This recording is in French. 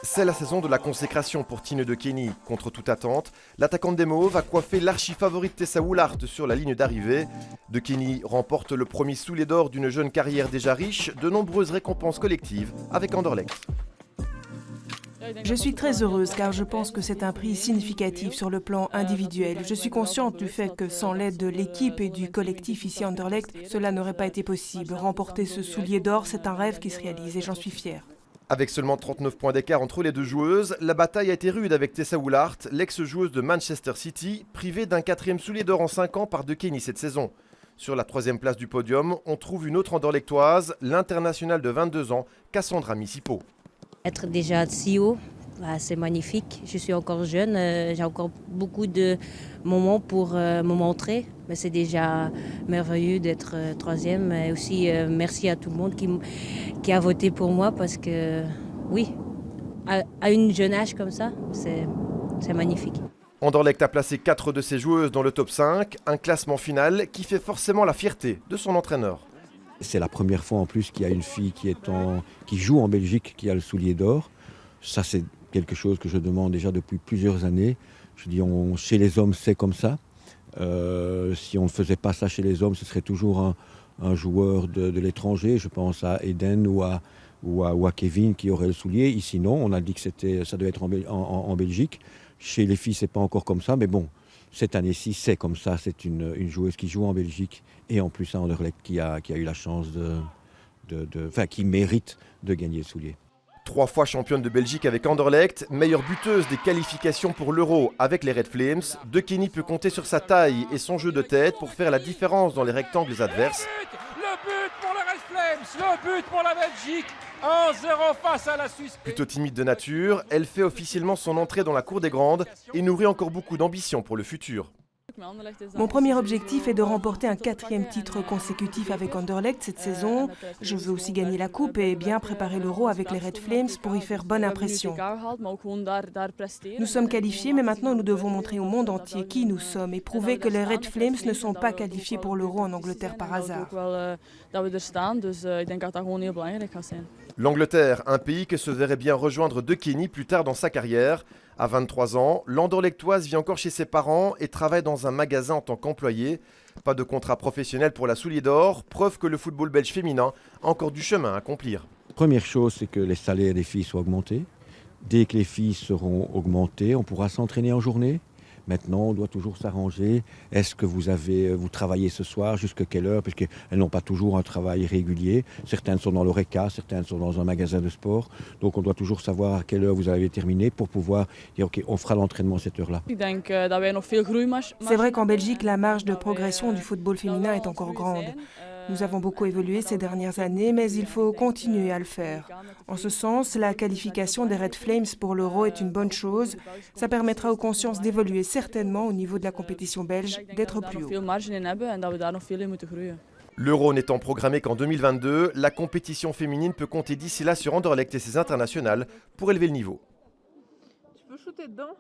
C'est la saison de la consécration pour Tine De Kenny. Contre toute attente, l'attaquante des Mauves a coiffé l'archi-favorite Tessa Woolard sur la ligne d'arrivée. De Kenny remporte le premier soulier d'or d'une jeune carrière déjà riche, de nombreuses récompenses collectives avec Anderlecht. Je suis très heureuse car je pense que c'est un prix significatif sur le plan individuel. Je suis consciente du fait que sans l'aide de l'équipe et du collectif ici à Anderlecht, cela n'aurait pas été possible. Remporter ce soulier d'or, c'est un rêve qui se réalise et j'en suis fière. Avec seulement 39 points d'écart entre les deux joueuses, la bataille a été rude avec Tessa Woolard, l'ex-joueuse de Manchester City, privée d'un 4e soulier d'or en 5 ans par De Kenny cette saison. Sur la 3e place du podium, on trouve une autre Anderlechtoise, l'internationale de 22 ans, Cassandra Misipo. Être déjà si haut, c'est magnifique. Je suis encore jeune, j'ai encore beaucoup de moments pour me montrer. Mais c'est déjà merveilleux d'être 3e. Et aussi, merci à tout le monde qui a voté pour moi parce que, oui, à une jeune âge comme ça, c'est magnifique. Anderlecht a placé 4 de ses joueuses dans le top 5, un classement final qui fait forcément la fierté de son entraîneur. C'est la première fois en plus qu'il y a une fille qui joue en Belgique, qui a le soulier d'or. Ça, c'est quelque chose que je demande déjà depuis plusieurs années. Je dis, chez les hommes, c'est comme ça. Si on ne faisait pas ça chez les hommes, ce serait toujours un joueur de l'étranger. Je pense à Eden ou à Kevin qui aurait le soulier. Ici, non. On a dit que ça devait être en Belgique. Chez les filles, c'est pas encore comme ça. Mais bon, cette année-ci, c'est comme ça. C'est une joueuse qui joue en Belgique et en plus à Anderlecht qui a eu la chance qui mérite de gagner le soulier. 3 fois championne de Belgique avec Anderlecht, meilleure buteuse des qualifications pour l'Euro avec les Red Flames, De Kenny peut compter sur sa taille et son jeu de tête pour faire la différence dans les rectangles adverses. Le but pour les Red Flames, le but pour la Belgique, 1-0 face à la Suisse. Plutôt timide de nature, elle fait officiellement son entrée dans la cour des grandes et nourrit encore beaucoup d'ambition pour le futur. Mon premier objectif est de remporter un 4e titre consécutif avec Anderlecht cette saison. Je veux aussi gagner la coupe et bien préparer l'Euro avec les Red Flames pour y faire bonne impression. Nous sommes qualifiés, mais maintenant nous devons montrer au monde entier qui nous sommes et prouver que les Red Flames ne sont pas qualifiés pour l'Euro en Angleterre par hasard. L'Angleterre, un pays que se verrait bien rejoindre De Kenny plus tard dans sa carrière. À 23 ans, l'Anderlechtoise vit encore chez ses parents et travaille dans un magasin en tant qu'employée. Pas de contrat professionnel pour la soulier d'or, preuve que le football belge féminin a encore du chemin à accomplir. Première chose, c'est que les salaires des filles soient augmentés. Dès que les filles seront augmentées, on pourra s'entraîner en journée. Maintenant, on doit toujours s'arranger. Est-ce que vous travaillez ce soir, jusqu'à quelle heure? Parce qu'elles n'ont pas toujours un travail régulier. Certaines sont dans l'ORECA, certaines sont dans un magasin de sport. Donc, on doit toujours savoir à quelle heure vous avez terminé pour pouvoir dire, OK, on fera l'entraînement à cette heure-là. C'est vrai qu'en Belgique, la marge de progression du football féminin est encore grande. Nous avons beaucoup évolué ces dernières années, mais il faut continuer à le faire. En ce sens, la qualification des Red Flames pour l'Euro est une bonne chose. Ça permettra aux consciences d'évoluer certainement au niveau de la compétition belge, d'être plus haut. L'Euro n'étant programmé qu'en 2022, la compétition féminine peut compter d'ici là sur Anderlecht et ses internationales pour élever le niveau. Tu peux shooter dedans ?